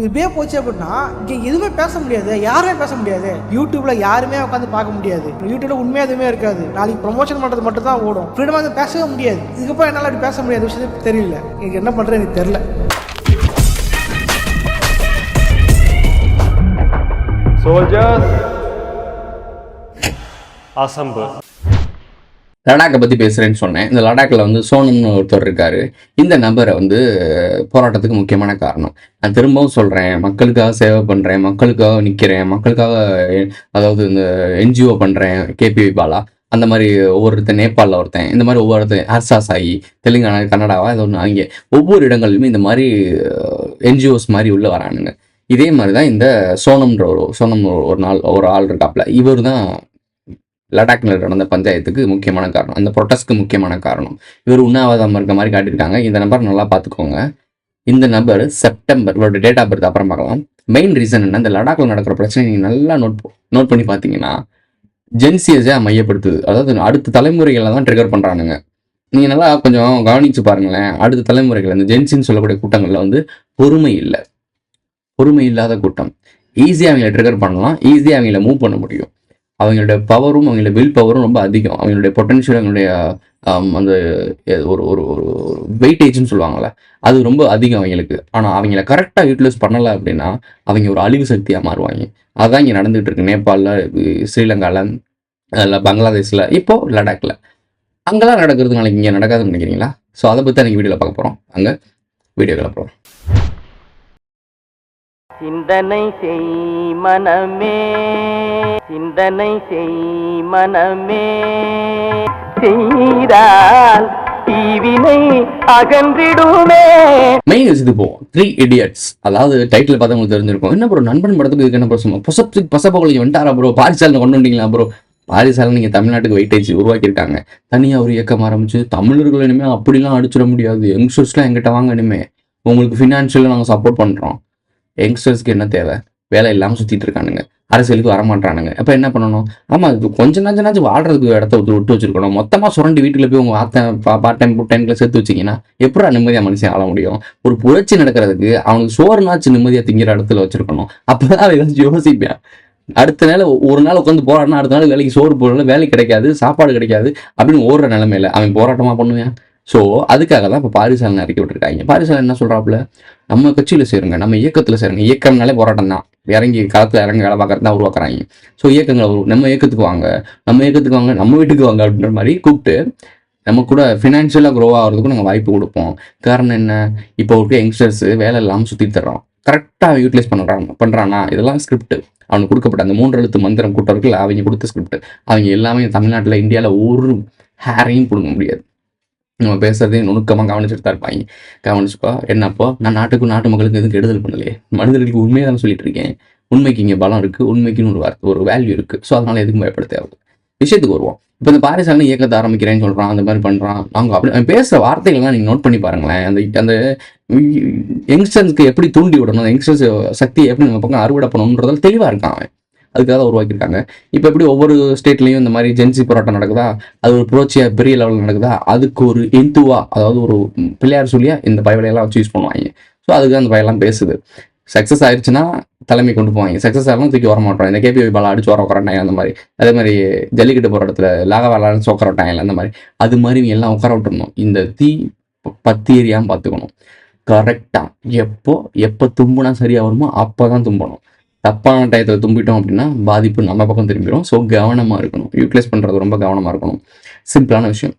இப்படியே போச்சு அப்படின்னா இங்கே எதுவுமே பேச முடியாது, யாருமே பேச முடியாது. யூடியூப்ல யாருமே உட்காந்து பார்க்க முடியாது. யூடியூப்ல உண்மையாக எதுவுமே இருக்காது. நாளைக்கு ப்ரொமோஷன் பண்ணுறது மட்டும் தான் ஓடும். ஃப்ரீடமாக வந்து பேசவே முடியாது. இதுக்கப்புறம் என்னால் அப்படி பேச முடியாது விஷயத்தை தெரியல. எனக்கு என்ன பண்ணுறது எனக்கு தெரில. Soldiers assemble. லடாக்கை பற்றி பேசுகிறேன்னு சொன்னேன். இந்த லடாக்கில் வந்து சோனம்னு ஒருத்தர் இருக்கார். இந்த நபரை வந்து போராட்டத்துக்கு முக்கியமான காரணம். நான் திரும்பவும் சொல்கிறேன், மக்களுக்காக சேவை பண்ணுறேன், மக்களுக்காக நிற்கிறேன், மக்களுக்காக அதாவது இந்த என்ஜிஓ பண்ணுறேன், கேபிவி பாலா அந்த மாதிரி ஒவ்வொருத்தன், நேபாளில் ஒருத்தன், இந்த மாதிரி ஒவ்வொருத்தன், ஹர்ஷா சாயி, தெலுங்கானா, கன்னடாவா இது ஒன்று, அங்கே ஒவ்வொரு இடங்கள்லையுமே இந்த மாதிரி என்ஜிஓஸ் மாதிரி உள்ளே வரானுங்க. இதே மாதிரி தான் இந்த சோனம் ஒரு ஆள் இருக்காப்புல. இவர் தான் லடாக்கில் நடந்த பஞ்சாயத்துக்கு முக்கியமான காரணம், அந்த ப்ரொட்டஸ்ட்க்கு முக்கியமான காரணம். இவர் உண்ணாவிரதம் இருக்க மாதிரி காட்டியிருக்காங்க. இந்த நம்பர் நல்லா பார்த்துக்கோங்க. இந்த நம்பர் செப்டம்பர், இவரோட டேட் ஆஃப் பர்த் அப்புறம் பார்க்கலாம். மெயின் ரீசன் என்ன, இந்த லடாக்கில் நடக்கிற பிரச்சனை நீங்கள் நல்லா நோட் பண்ணி பார்த்தீங்கன்னா ஜென்சியஸை மையப்படுத்துது. அதாவது அடுத்த தலைமுறைகளை தான் ட்ரிகர் பண்ணுறானுங்க. நீங்கள் நல்லா கொஞ்சம் கவனித்து பாருங்களேன். அடுத்த தலைமுறைகள் இந்த ஜென்சின்னு சொல்லக்கூடிய கூட்டங்களில் வந்து பொறுமை இல்லாத கூட்டம். ஈஸியாக அவங்கள ட்ரிகர் பண்ணலாம், ஈஸியாக அவங்கள மூவ் பண்ண முடியும். அவங்களுடைய பவரும் அவங்களோட வில் பவரும் ரொம்ப அதிகம். அவங்களுடைய பொட்டன்ஷியல், அவங்களுடைய அந்த ஒரு ஒரு ஒரு வெயிட்டேஜ்னு சொல்லுவாங்கள்ல, அது ரொம்ப அதிகம் அவங்களுக்கு. ஆனால் அவங்கள கரெக்டாக யூட்டிலைஸ் பண்ணலை அப்படின்னா அவங்க ஒரு அழிவு சக்தியாக மாறுவாங்க. அதுதான் இங்கே நடந்துகிட்டு இருக்கு. நேபாளில், ஸ்ரீலங்காவில், அதில் பங்களாதேஷில், இப்போது லடாக்கில். அங்கெல்லாம் நடக்கிறது நாளைக்கு இங்கே நடக்காதுன்னு நினைக்கிறீங்களா? ஸோ அதை பற்றி தான் நீங்கள் வீடியோவில் பார்க்க போகிறோம். அங்கே வீடியோவில் போகிறோம். சிந்தனை செய் மனமே, சிந்தனை செய் மனமே, செய்தால் தீவினை அகன்றிடுமே. மெயின் இது போவோம். 3 Idiots. அதாவது டைட்டில் பார்த்தா உங்களுக்கு தெரிஞ்சிருக்கும். என்ன ப்ரோ நண்பன் படத்துக்கு இதுக்கு என்ன ப்ரோ சும்மா பசப்போக்கு வந்துட்டாரா ப்ரோ? பாரிசாலனை கொண்டு வந்தீங்களா ப்ரோ? பாரிசாலன் நீங்கள் தமிழ்நாட்டுக்கு வெயிட்டேஜ் உருவாக்கியிருக்காங்க. தனியாக ஒரு இயக்கம் ஆரம்பிச்சு தமிழர்கள் இனிமேல் அப்படிலாம் அடிச்சிட முடியாது, யங்ஸ்டர்ஸ்லாம் எங்கிட்ட வாங்க, இனிமேல் உங்களுக்கு ஃபினான்ஷியலாக நாங்கள் சப்போர்ட் பண்ணுறோம். யங்ஸ்டர்ஸ்க்கு என்ன தேவை? வேலை இல்லாமல் சுற்றிட்டு இருக்கானுங்க, அரசியலுக்கு வரமாட்டானுங்க. அப்போ என்ன பண்ணணும்? ஆமாம், இது கொஞ்சம் நாச்சும் வாழ்றதுக்கு இடத்த விட்டு வச்சிருக்கணும். மொத்தமாக சுரண்டி வீட்டுக்குள்ள போய் உங்கள் பார்ட் டைம்ல சேர்த்து வச்சிங்கன்னா எப்படா நிம்மதியாக மனுஷன் ஆள முடியும்? ஒரு புரட்சி நடக்கிறதுக்கு அவனுக்கு சோறுனாச்சு நிம்மதியாக திங்கிற இடத்துல வச்சிருக்கணும். அப்போ தான் ஏதாச்சும் யோசிப்பேன். அடுத்த நாள் ஒரு நாள் உட்காந்து போராடினா அடுத்த நாள் வேலைக்கு சோறு போடல, வேலை கிடைக்காது, சாப்பாடு கிடைக்காது அப்படின்னு ஓடுற நிலைமையில அவன் போராட்டமாக பண்ணுவேன். ஸோ அதுக்காக தான் இப்போ பாரிசாலனை இறக்கி விட்டுருக்காங்க. பாரிசாலன் என்ன சொல்கிறாப்புல, நம்ம கட்சியில் சேருங்க, நம்ம இயக்கத்தில் சேருங்க. இயக்கம்னாலே போராட்டம் தான், இறங்கி களத்தில் இறங்கி வேலை பார்க்கறது தான் உருவாக்குறாங்க. ஸோ இயக்கங்கள் நம்ம இயக்கத்துக்கு வாங்க, நம்ம வீட்டுக்கு வாங்க அப்படின்ற மாதிரி கூப்பிட்டு நம்ம கூட ஃபினான்ஷியலாக க்ரோ ஆகிறதுக்கும் நாங்கள் வாய்ப்பு கொடுப்போம். காரணம் என்ன, இப்போ இருக்க யங்ஸ்டர்ஸு வேலை இல்லாமல் சுற்றி தர்றோம், கரெக்டாக யூட்டிலைஸ் பண்ணுறானா? இதெல்லாம் ஸ்கிரிப்ட் அவனுக்கு கொடுக்கப்பட்ட அந்த 3 எழுத்து மந்திரம் கூட்டர்கள் அவங்க கொடுத்த ஸ்கிரிப்ட். அவங்க எல்லாமே தமிழ்நாட்டில், இந்தியாவில் ஒரு ஹேரையும் கொடுக்க முடியாது. நம்ம பேசுறதையும் நுணுக்கமாக கவனிச்சுட்டு தான் இருப்பாங்க. கவனிச்சுப்பா என்னப்போ, நான் நாட்டு மக்களுக்கு எதுவும் கெடுதல் பண்ணலையே, மனிதர்களுக்கு உண்மையை தானே சொல்லிட்டு இருக்கேன். உண்மைக்கு இங்கே பலம் இருக்குது, உண்மைக்குன்னு ஒரு வேல்யூ இருக்குது. ஸோ அதனால் எதுக்கும் பயப்பட தேவை. விஷயத்துக்கு வருவோம். இப்போ இந்த பாரிசாலனை இயக்கத்தை ஆரம்பிக்கிறேன்னு சொல்கிறான், அந்த மாதிரி பண்ணுறான். நாங்கள் அப்படி பேசுகிற வார்த்தைகள்லாம் நீங்கள் நோட் பண்ணி பாருங்களேன். அந்த யங்ஸ்டர்ஸ்க்கு எப்படி தூண்டி விடணும், அந்த யங்ஸ்டர்ஸ் சக்தியை எப்படி நம்ம பக்கம் அறுவடை பண்ணணுன்றதால தெளிவாக இருக்கான் அவன். அதுக்காக தான் உருவாக்கியிருக்காங்க. இப்போ எப்படி ஒவ்வொரு ஸ்டேட்லேயும் இந்த மாதிரி ஜென்சி போராட்டம் நடக்குதா, அது ஒரு புரட்சியாக பெரிய லெவலில் நடக்குதா, அதுக்கு ஒரு இந்துவா, அதாவது ஒரு பிள்ளையார் சொல்லியா இந்த பயவலையெல்லாம் வச்சு யூஸ் பண்ணுவாங்க. ஸோ அதுக்கு அந்த பயெல்லாம் பேசுது. சக்ஸஸ் ஆயிடுச்சுன்னா தலைமை கொண்டு போவாங்க, சக்ஸஸ் ஆகலாம் தூக்கி வர மாட்டோம். இந்த கேபிவி பாலா அடிச்சு வர உட்காரட்டாங்க, அந்த மாதிரி. அதே மாதிரி ஜல்லிக்கட்டு போகிற இடத்துல லாகவாலான்னு உட்கார விட்டாங்க, அந்த மாதிரி. அது மாதிரி இவங்க எல்லாம் உட்கார விட்டுருந்தோம். இந்த தீ பத்தி ஏரியாமல் பார்த்துக்கணும். கரெக்டாக எப்போ தும்புனா சரியாக வருமோ அப்போ தான் தும்பணும். தப்பான டயத்தில் தும்பிட்டோம் அப்படின்னா பாதிப்பு நம்ம பக்கம் திரும்பிடும். ஸோ கவனமாக இருக்கணும், யூட்டிலைஸ் பண்ணுறது ரொம்ப கவனமாக இருக்கணும். சிம்பிளான விஷயம்.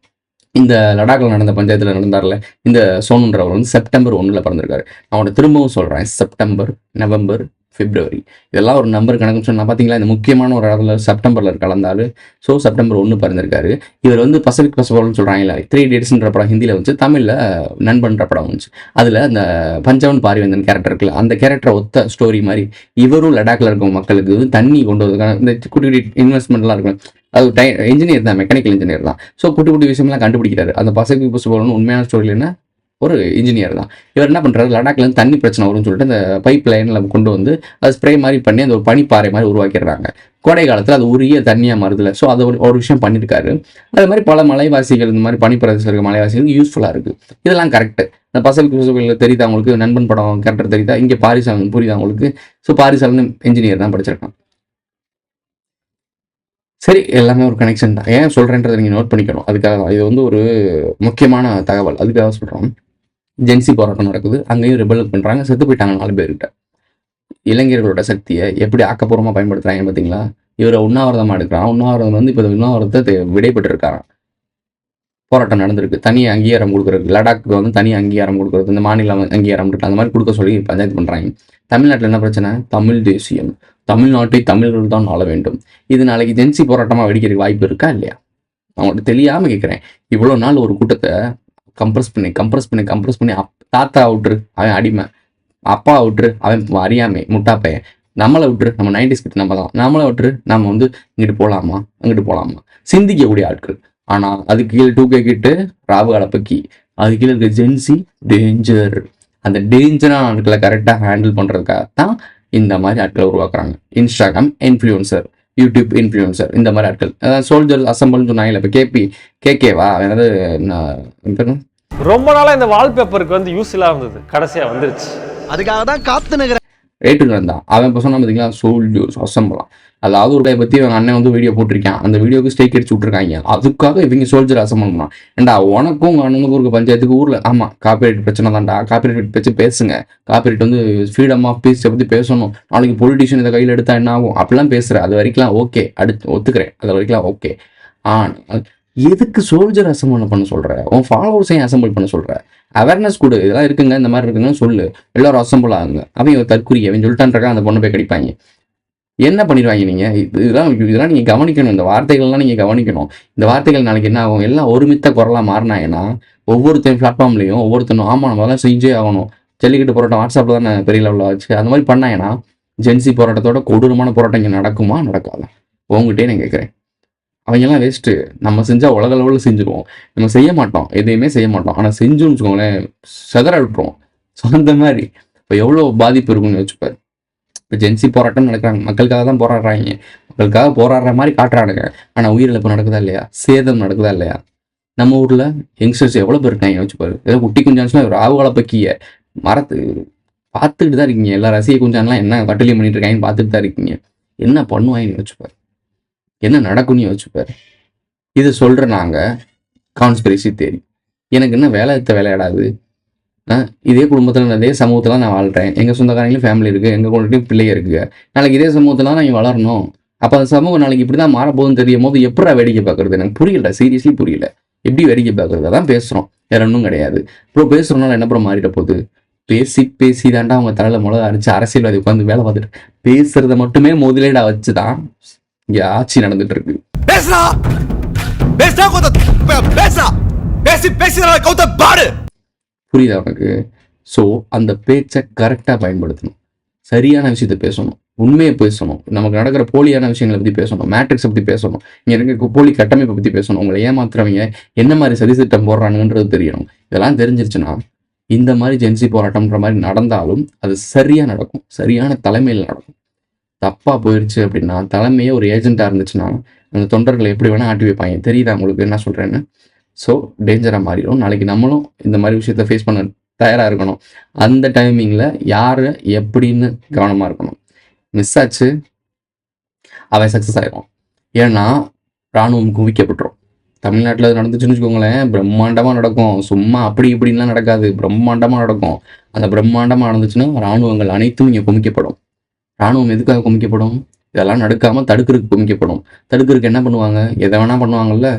இந்த லடாக்கில் நடந்த பஞ்சாயத்தில் நடந்தார்ல இந்த சோனுன்றவர் வந்து செப்டம்பர் 1 பிறந்திருக்காரு. அவனோட திரும்பவும் சொல்கிறேன், செப்டம்பர், நவம்பர், பிப்ரவரி இதெல்லாம் ஒரு நம்பர் கணக்குன்னு சொன்னால் பார்த்தீங்களா, இந்த முக்கியமான ஒரு இடத்துல செப்டம்பரில் கலந்தாலும். ஸோ செப்டம்பர் 1 பிறந்திருக்காரு. இவர் வந்து பசிபிக் பசபோல்னு சொல்கிறாங்களா, 3 Idiotsன்ற படம் ஹிந்தியில் வந்துச்சு, தமிழில் நண்பன்ற படம் வந்துச்சு. அதில் அந்த பஞ்சவன் பாரிவேந்தன் கேரக்டர் இருக்குல்ல, அந்த கேரக்டரை ஒத்த ஸ்டோரி மாதிரி இவரும் லடாக்கில் இருக்க மக்களுக்கு தண்ணி கொண்டு வரதுக்கான இந்த குட்டி இன்வெஸ்ட்மெண்ட்லாம் இருக்கும். அது இன்ஜினியர் தான், மெக்கானிக்கல் இன்ஜினியர் தான். ஸோ குட்டி விஷயம்லாம் கண்டுபிடிக்கிறாரு. அந்த பசிபிக் பசபோல்னு உண்மையான ஸ்டோரியில் என்ன, ஒரு இன்ஜினியர் தான். இவர் என்ன பண்ணுறாரு, லடாக்லேருந்து தண்ணி பிரச்சனை வரும்னு சொல்லிட்டு அந்த பைப் லைனில் கொண்டு வந்து அது ஸ்ப்ரே மாதிரி பண்ணி அந்த ஒரு பனிப்பாறை மாதிரி உருவாக்கிடுறாங்க. கோடை காலத்தில் அது உரிய தண்ணியாக மாறுதில்ல. ஸோ அதை ஒரு விஷயம் பண்ணியிருக்காரு. அது மாதிரி பல மலைவாசிகள், இந்த மாதிரி பனிப்பிரதேசத்தில் இருக்க மலைவாசிகளுக்கு யூஸ்ஃபுல்லாக இருக்குது. இதெல்லாம் கரெக்டு. இந்த பசங்களுக்கு தெரியுதா உங்களுக்கு, நண்பன் படம் கேரக்டர் தெரியுதா, இங்கே பாரிசாலன் புரியுதா உங்களுக்கு. ஸோ பாரிசாலன் இன்ஜினியர் தான் படிச்சிருக்கான். சரி, எல்லாமே ஒரு கனெக்ஷன் தான். ஏன் சொல்கிறேன்றதை நீங்கள் நோட் பண்ணிக்கணும். அதுக்காக தான் இது வந்து ஒரு முக்கியமான தகவல். அதுக்காக சொல்கிறோம். ஜென்சி போராட்டம் நடக்குது, அங்கேயும் ரிபல் பண்ணுறாங்க, செத்து போயிட்டாங்க 4 பேர்கிட்ட. இளைஞர்களோட சக்தியை எப்படி ஆக்கப்பூர்வமாக பயன்படுத்துகிறாங்க பார்த்தீங்களா. இவரை உண்ணாவிரதமாக எடுக்கிறான். உண்ணாவிரதம் வந்து இப்போ உண்ணாவிரதத்தை விடைபெற்று இருக்காராம். போராட்டம் நடந்திருக்கு. தனி அங்கீகாரம் கொடுக்குறது, லடாக்கு வந்து தனி அங்கீகாரம் கொடுக்குறது, இந்த மாநில அங்கீகாரம் இருக்கு, அந்த மாதிரி கொடுக்க சொல்லி பஞ்சாயத்து பண்ணுறாங்க. தமிழ்நாட்டில் என்ன பிரச்சனை, தமிழ் தேசியம், தமிழ்நாட்டை தமிழர்கள் தான் ஆள வேண்டும். இது நாளைக்கு ஜென்சி போராட்டமாக வெடிக்கிறதுக்கு வாய்ப்பு இருக்கா இல்லையா? அவங்கள்ட்ட தெரியாமல் கேட்குறேன். இவ்வளோ நாள் ஒரு கூட்டத்தை கம்ப்ரஸ் பண்ணி தாத்தா விட்டுரு அவன் அடிமை, அப்பா விட்டுரு அவன் அறியாமை முட்டாப்பையன், நம்மளை விட்டுரு நம்ம 90s கிட்ட நம்ம தான், நம்மளை விட்டுரு நம்ம வந்து இங்கிட்டு போகலாமா அங்கிட்டு போகலாமா சிந்திக்கக்கூடிய ஆட்கள். ஆனால் அது கீழே 2K கிட்டு ராவு கலப்பக்கி, அது கீழே இருக்க ஜென்சி டேஞ்சர். அந்த டேஞ்சரான ஆட்களை கரெக்டாக ஹேண்டில் பண்ணுறதுக்காக தான் இந்த மாதிரி ஆட்களை உருவாக்குறாங்க. இன்ஸ்டாகிராம் இன்ஃப்ளூயன்சர், யூடியூப் இன்ஃப்ளூயன்சர், இந்த மாதிரி ஆட்கள். அதாவது சோல்ஜர் அசம்பிள்னு சொன்னாங்க. இப்போ கேகேவா அதாவது ரொம்ப நாளா இந்த வால்பேப்பருக்கு வந்து யூஸ் இல்லாம இருந்தது, கடைசியா வந்துருச்சு. அதுக்காக தான் காத்து ரேட்டுக்கு வந்தான். அவன் இப்போ சொன்னா பார்த்தீங்களா, சோல்ஜர்ஸ் அசம்பிளாம். அதாவது ஒரு பற்றி அவங்க அண்ணன் வந்து வீடியோ போட்டிருக்கான், அந்த வீடியோக்கு ஸ்டேக் அடிச்சு விட்ருக்காங்க. அதுக்காக இவங்க சோல்ஜர் அசம்பிள் பண்ணான். ஏண்டா உனக்கும் உங்கள் அண்ணனுக்கும் இருக்க பஞ்சாயத்துக்கு ஊரில் ஆமாம் காப்பிரைட் பிரச்சனை தான்டா, காப்பிரைட் பற்றி பேசுங்க, காப்பிரைட் வந்து ஃப்ரீடம் ஆஃப் ஸ்பீச்சை பற்றி பேசணும், நாளைக்கு பொலிட்டிஷியன் இதை கையில் எடுத்தா என்ன ஆகும் அப்படிலாம் பேசுகிறேன். அது வரைக்கும் ஓகே, அடுத்து ஒத்துக்கிறேன், அது வரைக்கும் ஓகே. ஆனால் எதுக்கு சோல்ஜர் அசம்பிள் பண்ண சொல்கிற, உன் ஃபாலோவர்ஸையும் அசம்பிள் பண்ண சொல்கிற, அவேர்னஸ் கொடு, இதெல்லாம் இருக்குங்க இந்த மாதிரி இருக்குங்கன்னு சொல்லு, எல்லாரும் அசம்பிள் ஆகுங்க. அவங்க தற்குறி அவன் சொல்லிட்டான்றக்கா அந்த பொண்ணை போய் கடிப்பாங்க. என்ன பண்ணிடுவாங்க நீங்கள்? இதெல்லாம் நீங்கள் கவனிக்கணும். இந்த வார்த்தைகள்லாம் நீங்கள் கவனிக்கணும். இந்த வார்த்தைகள் நாளைக்கு என்ன ஆகும், எல்லாம் ஒருமித்த குரலாக மாறினாங்கன்னா ஒவ்வொருத்தரும் பிளாட்ஃபார்ம்லையும் ஒவ்வொருத்தரும் ஆமாம் நம்ம அதெல்லாம் செஞ்சே ஆகணும். ஜல்லிக்கட்டு போராட்டம் வாட்ஸ்அப்பில் தானே பெரிய லெவலில் ஆச்சு. அந்த மாதிரி பண்ணாங்கன்னா ஜென்சி போராட்டத்தோட கொடூரமான போராட்டம் இங்கே நடக்குமா நடக்காதா? உங்ககிட்டே நான் கேட்குறேன். அவங்கெல்லாம் வேஸ்ட்டு. நம்ம செஞ்சால் உலக லெவலில் செஞ்சுருவோம், நம்ம செய்ய மாட்டோம், எதையுமே செய்ய மாட்டோம். ஆனால் செஞ்சோன்னு வச்சுக்கோங்களேன் செதற விட்டுருவோம். ஸோ அந்த மாதிரி இப்போ எவ்வளோ பாதிப்பு இருக்குன்னு வச்சுப்பார். இப்போ ஜென்சி போராட்டம் நடக்கிறாங்க, மக்களுக்காக தான் போராடுறாங்க, மக்களுக்காக போராடுற மாதிரி காட்டுறானுங்க. ஆனால் உயிரிழப்பு நடக்குதா இல்லையா, சேதம் நடக்குதா இல்லையா? நம்ம ஊரில் யங்ஸ்டர்ஸ் எவ்வளோ பேர் இருக்காங்க வச்சுப்பாரு. ஏதோ குட்டி குஞ்சான்ஸ்லாம் ஒரு ஆவுகளை பக்கிய மரத்து பார்த்துக்கிட்டு தான் இருக்கீங்க. எல்லா ரசிக குஞ்சான்லாம் என்ன கட்டிலியம் பண்ணிட்டு இருக்காங்கன்னு பார்த்துட்டு தான் இருக்கீங்க. என்ன பண்ணுவாங்கன்னு வச்சுப்பாரு, என்ன நடக்கும்னு யோசிச்சுப்பாரு. இது சொல்கிற நாங்கள் கான்ஸ்பிரசி தேரி. எனக்கு என்ன வேலையாடாது. இதே குடும்பத்தில் இதே சமூகத்தில் நான் வாழ்கிறேன், எங்கள் சொந்தக்காரங்களும் ஃபேமிலி இருக்குது, எங்கள் குழந்தையும் பிள்ளைங்க இருக்குது. நாளைக்கு இதே சமூகத்தில் தான் நீங்கள் வளரணும். அப்போ அந்த சமூகம் நாளைக்கு இப்படி தான் மாறப்போகுதுன்னு தெரியும் போது எப்படா வேடிக்கை பார்க்குறது? எனக்கு புரியல, சீரியஸ்லி புரியல. எப்படி வேடிக்கை பார்க்குறது? தான் பேசுகிறோம், வேற ஒன்றும் கிடையாது. இப்போ பேசுகிறோம்னால என்ன அப்புறம் மாறிட போகுது? பேசி தாண்டா அவங்க தலையில் மிளகா அரைச்சி அரசியல்வாதி உட்காந்து வேலை பார்த்துட்டு பேசுறத மட்டுமே முதலீடா வச்சு தான் இங்கே ஆட்சி நடந்துட்டு இருக்கு. புரியுதா உனக்கு? ஸோ அந்த பேச்சை கரெக்டாக பயன்படுத்தணும், சரியான விஷயத்த பேசணும், உண்மையை பேசணும், நமக்கு நடக்கிற போலியான விஷயங்களை பற்றி பேசணும், மேட்ரிக்ஸை பற்றி பேசணும், இங்கே இருக்க போலி கட்டமைப்பை பற்றி பேசணும், உங்களை ஏமாத்துறவங்க என்ன மாதிரி சதித்திட்டம் போடுறானுன்றது தெரியணும். இதெல்லாம் தெரிஞ்சிருச்சுன்னா இந்த மாதிரி ஜென்சி போராட்டம்ன்ற மாதிரி நடந்தாலும் அது சரியாக நடக்கும், சரியான தலைமையில் நடக்கும். தப்பாக போயிடுச்சு அப்படின்னா, தலைமையே ஒரு ஏஜென்ட்டாக இருந்துச்சுன்னா அந்த தொண்டர்களை எப்படி வேணால் ஆட்டி வைப்பாங்க. தெரியுதா உங்களுக்கு என்ன சொல்கிறேன்னு? ஸோ டேஞ்சராக மாறிடும். நாளைக்கு நம்மளும் இந்த மாதிரி விஷயத்த ஃபேஸ் பண்ண தயாராக இருக்கணும். அந்த டைமிங்கில் யார் எப்படின்னு கவனமாக இருக்கணும். மிஸ் ஆச்சு அவன் சக்ஸஸ் ஆகிடும். ஏன்னா இராணுவம் குவிக்கப்பட்டுரும். தமிழ்நாட்டில் அது நடந்துச்சுன்னு வச்சுக்கோங்களேன், பிரம்மாண்டமாக நடக்கும். சும்மா அப்படி இப்படின்லாம் நடக்காது, பிரம்மாண்டமாக நடக்கும். அந்த பிரம்மாண்டமாக நடந்துச்சுன்னா இராணுவங்கள் அனைத்தும் இங்கே குமிக்கப்படும். இராணுவம் எதுக்காக குமிக்கப்படும்? இதெல்லாம் நடக்காமல் தடுக்கிறதுக்கு குமிக்கப்படும். தடுக்கிறதுக்கு என்ன பண்ணுவாங்க? எதை வேணால் பண்ணுவாங்கல்ல.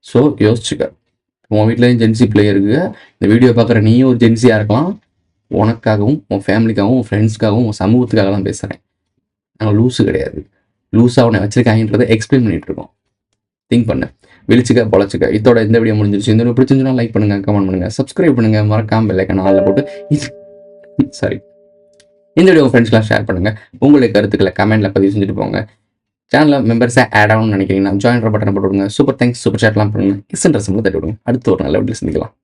ஸோ யோசிச்சுக்க. உன் வீட்டிலையும் ஜென்சி பிளேயருக்கு இந்த வீடியோ பார்க்குற நீயும் ஒரு ஜென்சியாக இருக்கலாம். உனக்காகவும் உன் ஃபேமிலிக்காகவும் உன் ஃப்ரெண்ட்ஸ்க்காகவும் உன் சமூகத்துக்காக தான் பேசுகிறேன். நாங்கள் லூஸு கிடையாது. லூஸாக உன்னை வச்சிருக்காங்கன்றதை எக்ஸ்பிளைன் பண்ணிகிட்டு இருக்கோம். திங்க் பண்ணு, விழிச்சுக்க பொழைச்சிக்க. இதோட இந்த வீடியோ முடிஞ்சிருச்சு. இந்த வீடியோ பிடிச்சிருந்துச்சுன்னா லைக் பண்ணுங்கள், கமெண்ட் பண்ணுங்கள், சப்ஸ்கிரைப் பண்ணுங்கள், மறக்காமல் பெல் ஐகான் ஆல்ல போட்டு சாரி இந்த வீடியோ ஃப்ரெண்ட்ஸ்லாம் ஷேர் பண்ணுங்கள். உங்களுடைய கருத்துக்களை கமெண்ட்டில் பதிவு செஞ்சுட்டு போங்க. சேனலில் மெம்பர்ஸை ஆட் ஆகணும்னு நினைக்கிறீங்கன்னா ஜாயின் பட்டனை போட்டு விடுங்க. சூப்பர் தேங்க்ஸ், சூப்பர் சேட்லாம் பண்ணுங்கள். இன்ட்ரெஸ்ட் தட்டி விடுங்க. அடுத்து ஒரு நல்ல வீடியோ சந்திக்கலாம்.